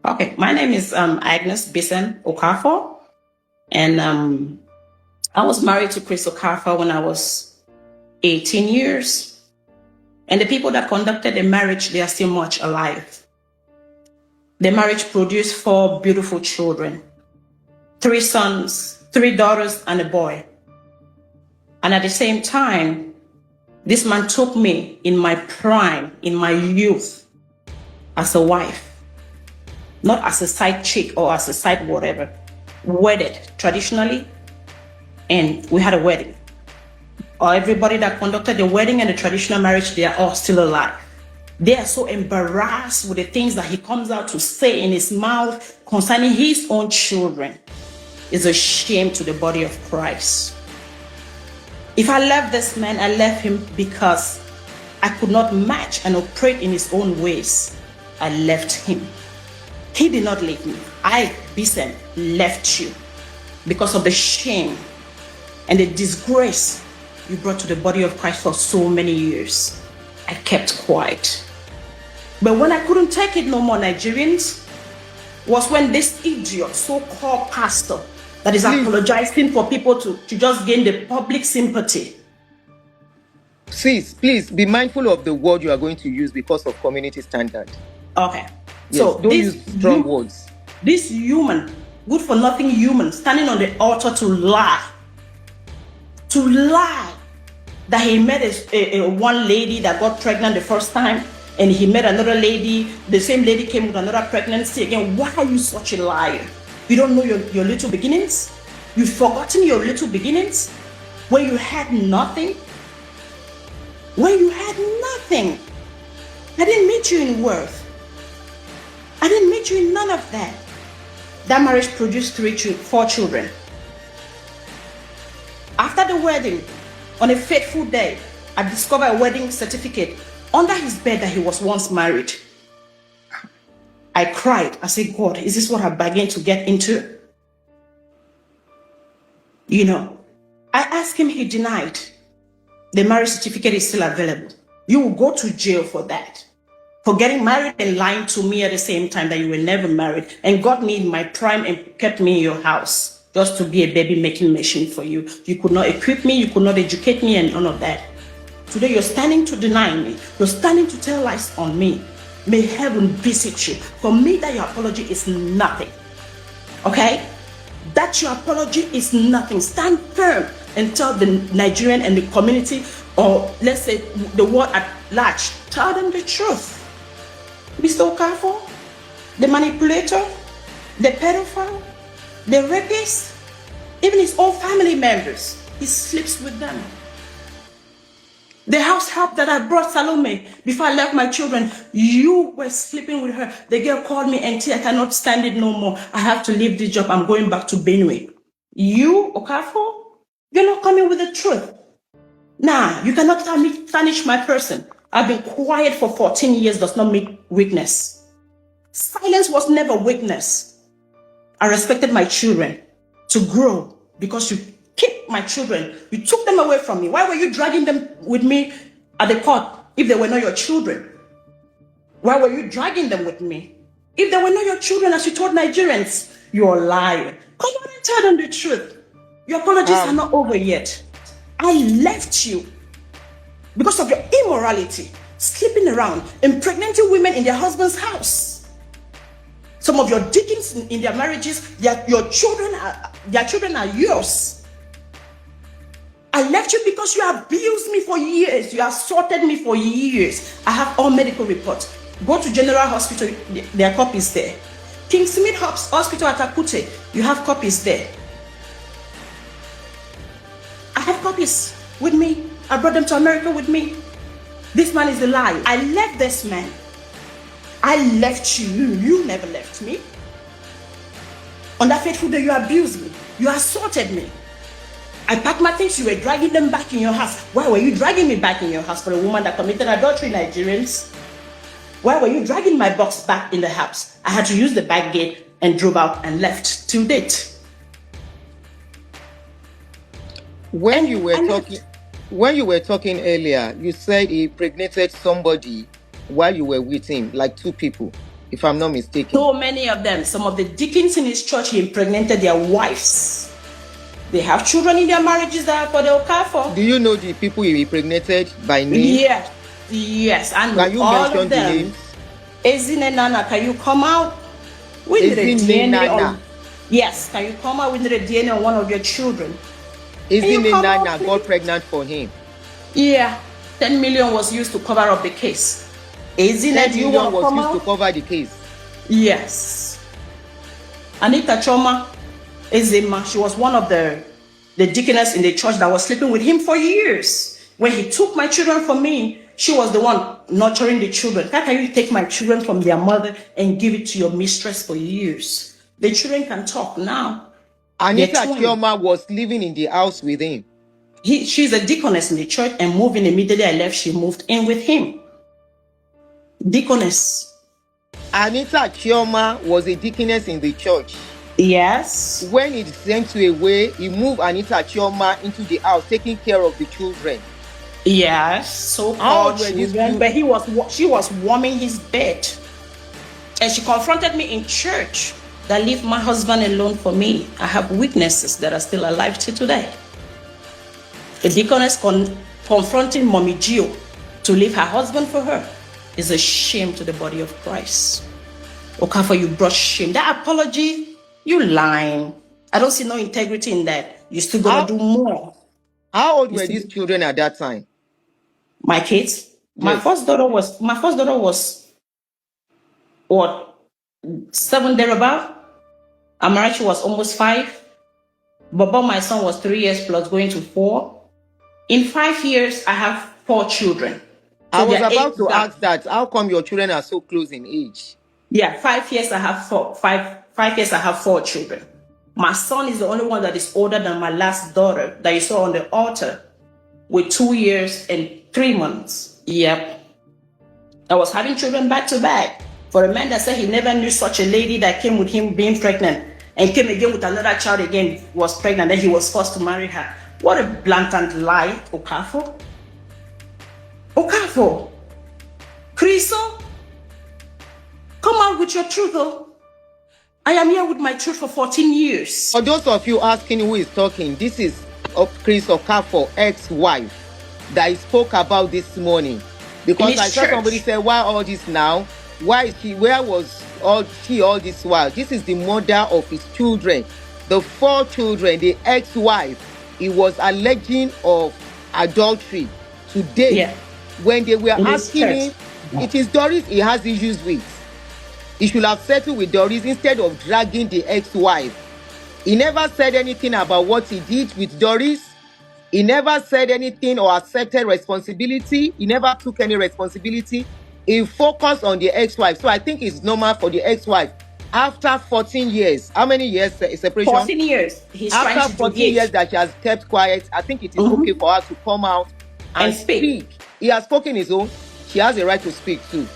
Okay, my name is Agnes Bisen Okafor, and I was married to Chris Okafor when I was 18 years. And the people that conducted the marriage, they are still much alive. The marriage produced 4 beautiful children, 3 sons, 3 daughters, and a boy. And at the same time, this man took me in my prime, in my youth, as a wife, not as a side chick or as a side whatever. Wedded traditionally, and we had a wedding. Everybody that conducted the wedding and the traditional marriage, they are all still alive. They are so embarrassed with the things that he comes out to say in his mouth concerning his own children. It's a shame to the body of Christ. If I left this man, I left him because I could not match and operate in his own ways. I left him. He did not leave me. I, Bisen, left you because of the shame and the disgrace you brought to the body of Christ for so many years. I kept quiet. But when I couldn't take it no more, Nigerians, was when this idiot, so-called pastor, that is apologizing for people to just gain the public sympathy. Sis, please be mindful of the word you are going to use because of community standard. Okay. Yes, so don't use strong words. This human, good for nothing human, standing on the altar to lie that he met a one lady that got pregnant the first time, and he met another lady, the same lady came with another pregnancy again. Why are you such a liar? You don't know your little beginnings? You've forgotten your little beginnings? When you had nothing? When you had nothing? I didn't meet you in worth. I didn't meet you in none of that. That marriage produced 4 children. After the wedding, on a fateful day, I discovered a wedding certificate under his bed that he was once married. I cried. I said, God, is this what I began to get into? I asked him, he denied. The marriage certificate is still available. You will go to jail for that. For getting married and lying to me at the same time that you were never married. And God made my prime and kept me in your house just to be a baby-making machine for you. You could not equip me, you could not educate me, and none of that. Today you're standing to deny me. You're standing to tell lies on me. May heaven visit you. For me, that your apology is nothing. Okay? That your apology is nothing. Stand firm and tell the Nigerian and the community, or let's say the world at large, tell them the truth. Mr. Okafor, the manipulator, the pedophile, the rapist, even his own family members, he sleeps with them. The house help that I brought Salome before I left my children, you were sleeping with her. The girl called me, Auntie, I cannot stand it no more. I have to leave this job. I'm going back to Benue. You, Okafor, you're not coming with the truth. Nah, you cannot tarnish my person. I've been quiet for 14 years does not make weakness. Silence was never weakness. I respected my children to grow because you keep my children. You took them away from me. Why were you dragging them with me at the court if they were not your children? Why were you dragging them with me if they were not your children, as you told Nigerians? You're a liar. Come on and tell them the truth. Your apologies are not over yet. I left you because of your immorality, sleeping around, impregnating women in their husband's house. Some of your diggings in their marriages, their children are yours. I left you because you abused me for years. You assaulted me for years. I have all medical reports. Go to General Hospital, there are copies there. King Smith Hospital at Akute, you have copies there. I have copies with me. I brought them to America with me. This man is a liar. I left this man. I left you. You never left me. On that fateful day, you abused me. You assaulted me. I packed my things. You were dragging them back in your house. Why were you dragging me back in your house for a woman that committed adultery, Nigerians? Why were you dragging my box back in the house? I had to use the back gate and drove out and left till date. When you were talking earlier, you said he impregnated somebody while you were with him, like 2 people. if I'm not mistaken. So many of them. Some of the deacons in his church, he impregnated their wives. They have children in their marriages that are for the Okafor. Do you know the people he impregnated by name? Yes. And can you all mention of them. the names? Ezine Nana, can you come out? We need a Ezine DNA Nana. on. Yes, can you come out? We need a DNA on one of your children. Ezine Nana got pregnant for him. Yeah, 10 million was used to cover up the case. Ezine, 10 do you million want to come was out? used to cover the case. Yes. Anita Choma Ezema, she was one of the deaconess in the church that was sleeping with him for years. When he took my children from me, she was the one nurturing the children. How can you take my children from their mother and give it to your mistress for years? The children can talk now. Anita Chioma was living in the house with him. She's a deaconess in the church, and moving immediately I left, she moved in with him. Deaconess. Anita Chioma was a deaconess in the church. Yes. When he sent away, he moved Anita Chioma into the house, taking care of the children. Yes, so-called children, but she was warming his bed. And she confronted me in church that leave my husband alone for me. I have witnesses that are still alive till today. The deaconess confronting Mommy Gio to leave her husband for her is a shame to the body of Christ. Okafor, you brought shame. That apology, you lying. I don't see no integrity in that. You still gonna do more. How old were these children at that time? My kids? Yes. My first daughter was what, 7 thereabout. Amarachi was almost 5. Baba, my son, was 3 years plus, going to 4. In 5 years, I have 4 children. So I was about to ask that. How come your children are so close in age? Yeah, 5 years I have 4. 5 years I have 4 children. My son is the only one that is older than my last daughter that you saw on the altar, with 2 years and 3 months. Yep. I was having children back to back. For a man that said he never knew such a lady that came with him being pregnant and came again with another child again, was pregnant, then he was forced to marry her. What a blatant lie, Okafor. Okafor. Kriso, come out with your truth, oh. I am here with my truth for 14 years. For those of you asking who is talking, this is Chris Okafor, ex-wife, that I spoke about this morning. Because I saw somebody say, why all this now? Why is she? Where was all this while? This is the mother of his children, the 4 children, the ex-wife. He was alleging of adultery today. Yeah. When they were asking him, it is Doris he has issues with. He should have settled with Doris instead of dragging the ex-wife. He never said anything about what he did with Doris. He never said anything or accepted responsibility. He never took any responsibility. He focused on the ex-wife. So I think it's normal for the ex-wife. After 14 years, how many years separation? 14 years. After 14 years that she has kept quiet, I think it is okay for her to come out and speak. He has spoken his own. She has a right to speak too.